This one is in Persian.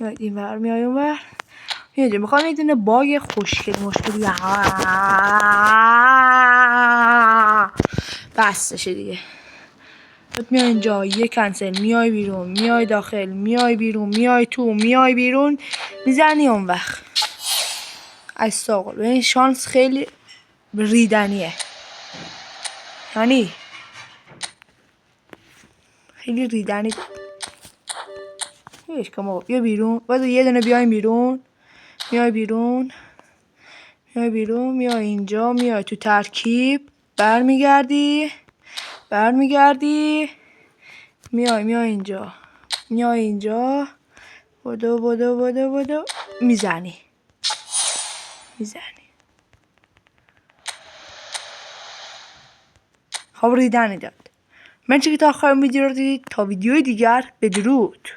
میای این ور میای اون ور. میاد میخوام یه دونه باگ خوشگل مشکلی بسشه دیگه. میای اینجا یه کنسل، میای بیرون، میای داخل، میای بیرون، میای تو، میای بیرون، میزنی اون وقت. از ساقل به این شانس خیلی ریدنیه، یعنی خیلی ریدنی. بیا بیرون، باید یه دونه بیایم بیرون. میای بیرون، میای بیرون، میای اینجا، میای تو ترکیب، برمیگردی، میای اینجا، میای اینجا، بدو میزنی. خب ریدنی داد. من چه که تا آخر ویدیو رو دیدید، تا ویدیوی دیگر بدرود.